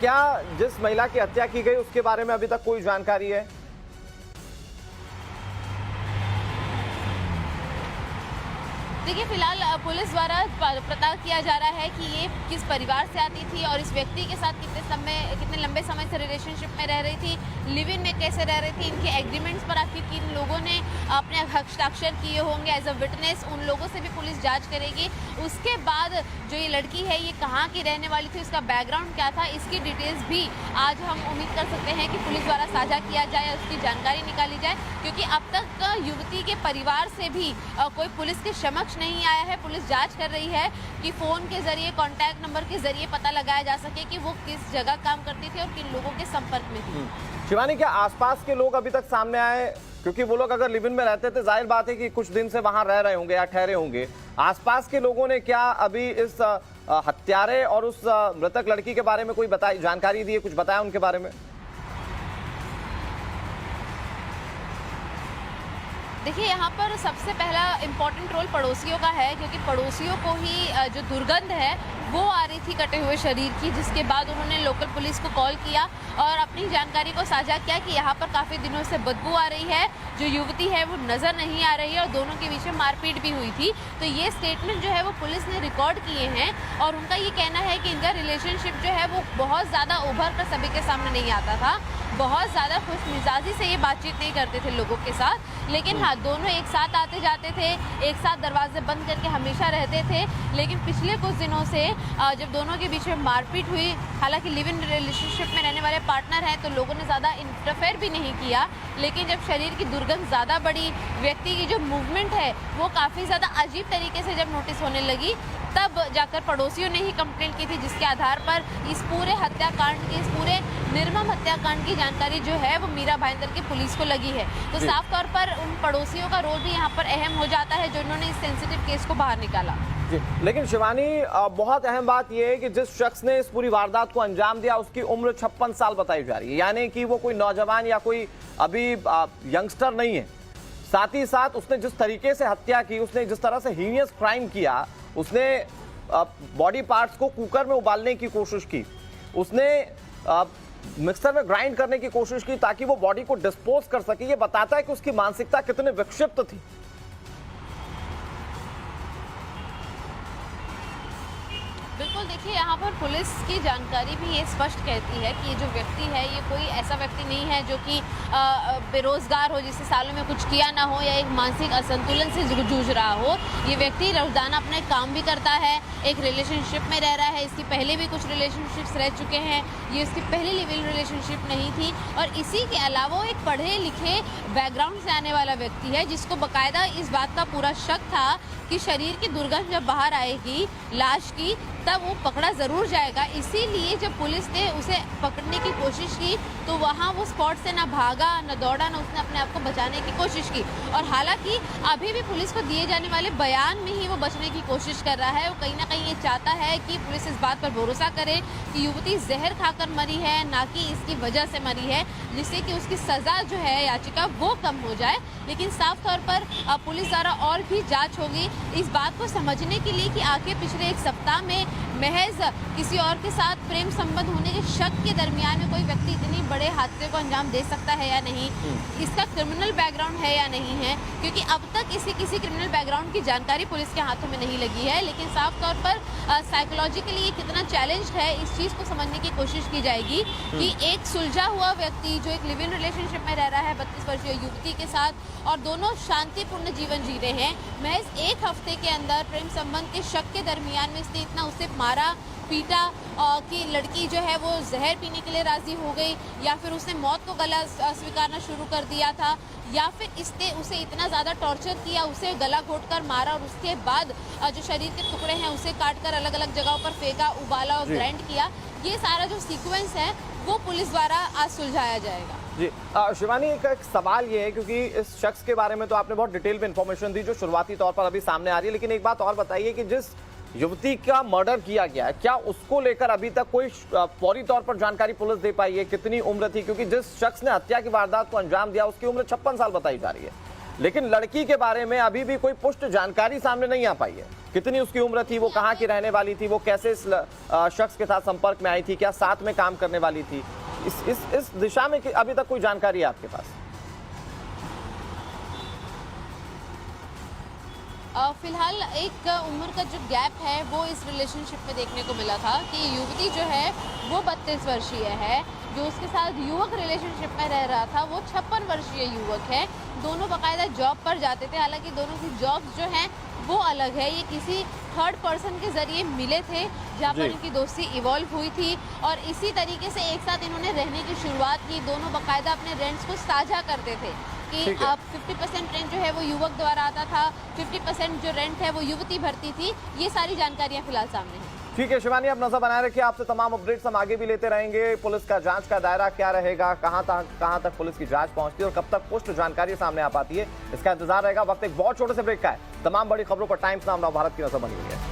क्या जिस महिला की हत्या की गई उसके बारे में अभी तक कोई जानकारी है? देखिए, फिलहाल पुलिस द्वारा पता किया जा रहा है कि ये किस परिवार से आती थी और इस व्यक्ति के साथ कितने लंबे समय से रिलेशनशिप में रह रही थी, लिव इन में कैसे रह रही थी, इनके एग्रीमेंट्स पर आखिर किन लोगों ने अपने हस्ताक्षर किए होंगे एज अ विटनेस, उन लोगों से भी पुलिस जांच करेगी। उसके बाद जो ये लड़की है ये कहाँ की रहने वाली थी, उसका बैकग्राउंड क्या था, इसकी डिटेल्स भी आज हम उम्मीद कर सकते हैं कि पुलिस द्वारा साझा किया जाए, उसकी जानकारी निकाली जाए, क्योंकि अब तक युवती के परिवार से भी कोई पुलिस के समक्ष नहीं आया है। पुलिस जांच कर रही है कि फोन के जरिए, कांटेक्ट नंबर के जरिए पता लगाया जा सके कि वो किस जगह काम करती थी और किन लोगों के संपर्क में थी। शिवानी, क्या आसपास के लोग अभी तक सामने आए? क्योंकि वो लोग अगर लिव इन में रहते थे, जाहिर बात है कि कुछ दिन से वहां रह रहे होंगे या ठहरे होंगे। आसपास के लोगों ने क्या अभी इस हत्यारे और उस मृतक लड़की के बारे में कोई जानकारी दी है, कुछ बताया उनके बारे में? देखिए, यहाँ पर सबसे पहला इम्पॉर्टेंट रोल पड़ोसियों का है, क्योंकि पड़ोसियों को ही जो दुर्गंध है वो आ रही थी कटे हुए शरीर की, जिसके बाद उन्होंने लोकल पुलिस को कॉल किया और अपनी जानकारी को साझा किया कि यहाँ पर काफ़ी दिनों से बदबू आ रही है, जो युवती है वो नज़र नहीं आ रही है और दोनों के बीच में मारपीट भी हुई थी। तो ये स्टेटमेंट जो है वो पुलिस ने रिकॉर्ड किए हैं और उनका ये कहना है कि इनका रिलेशनशिप जो है वो बहुत ज़्यादा उभर कर सभी के सामने नहीं आता था, बहुत ज़्यादा खुश मिजाजी से ये बातचीत नहीं करते थे लोगों के साथ, लेकिन हाँ, दोनों एक साथ आते जाते थे, एक साथ दरवाजे बंद करके हमेशा रहते थे। लेकिन पिछले कुछ दिनों से जब दोनों के बीच में मारपीट हुई, हालांकि लिव इन रिलेशनशिप में रहने वाले पार्टनर हैं तो लोगों ने ज़्यादा इंटरफेयर भी नहीं किया, लेकिन जब शरीर की दुर्गंध ज़्यादा बढ़ी, व्यक्ति की जो मूवमेंट है वो काफ़ी ज़्यादा अजीब तरीके से जब नोटिस होने लगी, तब जाकर पड़ोसियों ने ही कंप्लेंट की थी, जिसके आधार पर इस पूरे हत्याकांड की, इस पूरे निर्मम हत्याकांड की जानकारी जो है वो मीरा भाईंदर की पुलिस को लगी है। तो साफ तौर पर उन पड़ोसियों का रोल भी यहाँ पर अहम हो जाता है, जिन्होंने इस सेंसिटिव केस को बाहर निकाला। जी, लेकिन शिवानी, बहुत अहम बात यह है कि जिस शख्स ने इस पूरी वारदात को अंजाम दिया उसकी उम्र 56 साल बताई जा रही है, यानी कि वो कोई नौजवान या कोई अभी यंगस्टर नहीं है। साथ ही साथ उसने जिस तरीके से हत्या की, उसने जिस तरह से हीनियस क्राइम किया, उसने बॉडी पार्ट्स को कुकर में उबालने की कोशिश की, उसने मिक्सर में ग्राइंड करने की कोशिश की ताकि वो बॉडी को डिस्पोज कर सके। ये बताता है कि उसकी मानसिकता कितनी विक्षिप्त थी। बिल्कुल, देखिए, यहाँ पर पुलिस की जानकारी भी ये स्पष्ट कहती है कि ये जो व्यक्ति है ये कोई ऐसा व्यक्ति नहीं है जो कि बेरोजगार हो, जिससे सालों में कुछ किया ना हो या एक मानसिक असंतुलन से जूझ रहा हो। ये व्यक्ति रोजाना अपना काम भी करता है, एक रिलेशनशिप में रह रहा है, इसकी पहले भी कुछ रिलेशनशिप्स रह चुके हैं, ये इसकी पहली लिव इन रिलेशनशिप नहीं थी, और इसी के अलावा वो एक पढ़े लिखे बैकग्राउंड से आने वाला व्यक्ति है, जिसको बाकायदा इस बात का पूरा शक था कि शरीर की दुर्गंध जब बाहर आएगी लाश की तब वो पकड़ा ज़रूर जाएगा। इसीलिए जब पुलिस ने उसे पकड़ने की कोशिश की तो वहाँ वो स्पॉट से ना भागा, ना दौड़ा, ना उसने अपने आप को बचाने की कोशिश की। और हालांकि अभी भी पुलिस को दिए जाने वाले बयान में ही वो बचने की कोशिश कर रहा है। वो कहीं ना कहीं ये चाहता है कि पुलिस इस बात पर भरोसा करे कि युवती जहर खाकर मरी है, ना कि इसकी वजह से मरी है, जिससे कि उसकी सज़ा जो है याचिका वो कम हो जाए। लेकिन साफ तौर पर पुलिस द्वारा और भी जाँच होगी इस बात को समझने के लिए कि आखिर पिछले एक सप्ताह में महज किसी और के साथ प्रेम संबंध होने के शक के दरमियान में कोई व्यक्ति इतनी बड़े हादसे को अंजाम दे सकता है या नहीं, इसका क्रिमिनल बैकग्राउंड है या नहीं है, क्योंकि अब तक किसी क्रिमिनल बैकग्राउंड की जानकारी पुलिस के हाथों में नहीं लगी है। लेकिन साफ तौर पर साइकोलॉजिकली ये कितना चैलेंज है इस चीज़ को समझने की कोशिश की जाएगी कि एक सुलझा हुआ व्यक्ति जो एक लिव इन रिलेशनशिप में रह रहा है 32 वर्षीय युवती के साथ और दोनों शांतिपूर्ण जीवन जी रहे हैं, महज एक हफ्ते के अंदर प्रेम संबंध के शक के दरमियान में इसने इतना उसे मारा पीटा कि लड़की जो है वो जहर पीने के लिए राजी हो गई, या फिर उसने मौत को गला स्वीकारना शुरू कर दिया था, या फिर इसने उसे इतना ज़्यादा टॉर्चर किया, उसे गला घोंटकर मारा और उसके बाद जो शरीर के टुकड़े हैं उसे काटकर अलग अलग जगहों पर फेंका, उबाला और ग्राइंड किया। ये सारा जो सीक्वेंस है वो पुलिस द्वारा आज सुलझाया जाएगा। जी शिवानी, एक सवाल ये है, क्योंकि इस शख्स के बारे में तो आपने बहुत डिटेल में इंफॉर्मेशन दी जो शुरुआती तौर पर अभी सामने आ रही है, लेकिन एक बात और बताइए कि जिस युवती का मर्डर किया गया है, क्या उसको लेकर अभी तक कोई फौरी तौर पर जानकारी पुलिस दे पाई है? कितनी उम्र थी? क्योंकि जिस शख्स ने हत्या की वारदात को अंजाम दिया उसकी उम्र 56 साल बताई जा रही है, लेकिन लड़की के बारे में अभी भी कोई पुष्ट जानकारी सामने नहीं आ पाई है। कितनी उसकी उम्र थी, वो कहाँ की रहने वाली थी, वो कैसे इस शख्स के साथ संपर्क में आई थी, क्या साथ में काम करने वाली थी, इस दिशा में अभी तक कोई जानकारी है आपके पास? फिलहाल एक उम्र का जो गैप है वो इस रिलेशनशिप में देखने को मिला था कि युवती जो है वो 32 वर्षीय है, जो उसके साथ युवक रिलेशनशिप में रह रहा था वो 56 वर्षीय युवक है। दोनों बाकायदा जॉब पर जाते थे, हालांकि दोनों की जॉब्स जो हैं वो अलग है। ये किसी थर्ड पर्सन के जरिए मिले थे जहाँ पर इनकी दोस्ती इवॉल्व हुई थी और इसी तरीके से एक साथ इन्होंने रहने की शुरुआत की। दोनों बाकायदा अपने रेंट्स को साझा करते थे कि अब 50% रेंट जो है वो युवक द्वारा आता था, 50% जो रेंट है वो युवती भरती थी। ये सारी जानकारियां फिलहाल सामने हैं। ठीक है शिवानी, आप नजर बनाए रखिए, आपसे तमाम अपडेट्स हम आगे भी लेते रहेंगे। पुलिस का जांच का दायरा क्या रहेगा, कहां तक पुलिस की जांच पहुंचती है और कब तक पुष्ट जानकारी सामने आ पाती है, इसका इंतजार रहेगा। वक्त एक बहुत छोटे से ब्रेक का है। तमाम बड़ी खबरों पर टाइम्स नाउ भारत की नजर बनी हुई है।